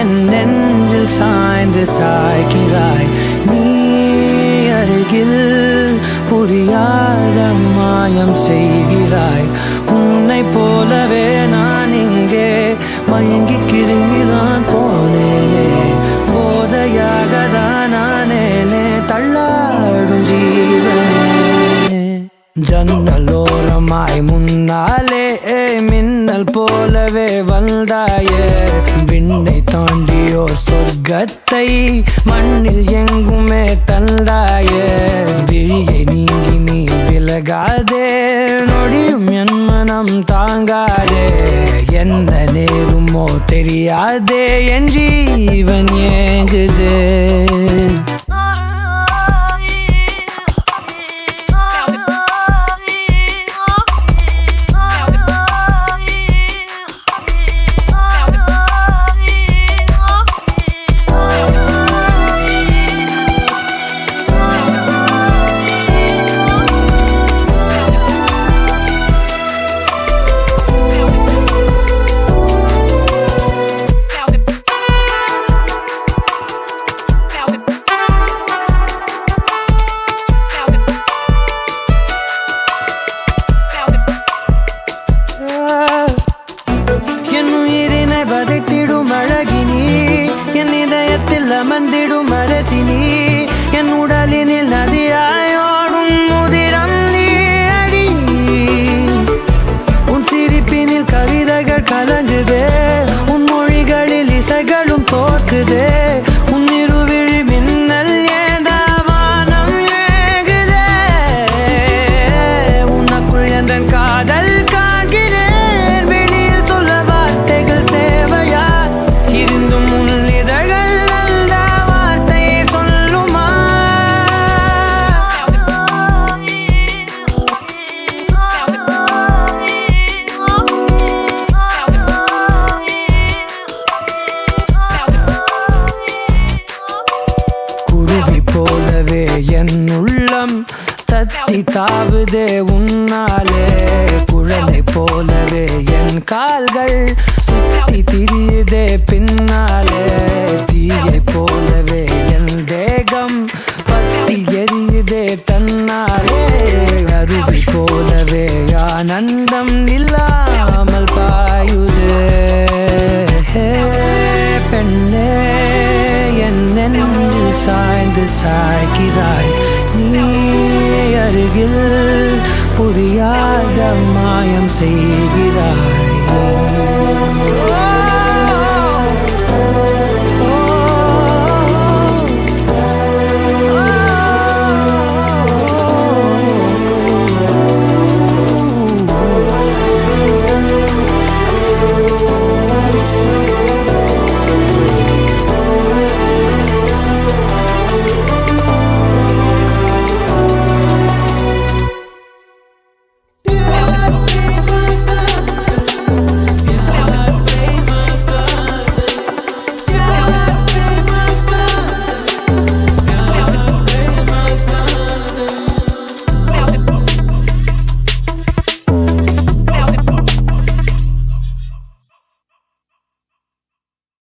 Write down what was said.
என் நெஞ்சில் சாய்ந்து சாய்கிறாய். நீ அருகில் புரியாத மாயம் செய்கிறாய். உன்னை போலவே நான் இங்கே மயங்கி கிருங்கிதான் போனேனே. போதையாக தான் நானேனே தள்ளாடும் ஜீவனே. ஜன்னலோரமாய் முன்னாலே மின்னல் போலவே வந்தாயே. விண்ணை தாண்டியோ சொர்க்கத்தை மண்ணில் எங்குமே தந்தாயே. விழியை நீங்கி நீ விலகாதே, நொடியும் என் மனம் தாங்காதே. என்ன நேருமோ தெரியாதே, என் ஜீவன் ஏங்குதே. வதைத்திடும் அழகினி, என் இதயத்தில் அமர்ந்திடும் அரசினி. என் உடலினில் நதியாயோடும் முதிரம் நீ அடி. உன் சிரிப்பினில் கவிதைகள் கலங்குதே, உன் மொழிகளில் இசைகளும் தோற்குதே. உன் இருவிழி மின்னல் ஏதாவானம் ஏகுதே. உனக்குள் எந்த காதல் காண்கிறேன். போலவே என் உள்ளம் தத்தி தாவுதே உன்னாலே. குழலை போலவே என் கால்கள் சுத்தி திரியுதே பின்னாலே. தீயை போலவே என் தேகம் பத்தி எரியுதே தன்னாலே. அருவி போலவே ஆனந்தம் இல்லாமல் பாயுதே. பெண்ணே என் நெஞ்சில் சாய்ந்து சாய்கிறாய். நீ அருகில் புரியாத மாயம் செய்கிறாய்.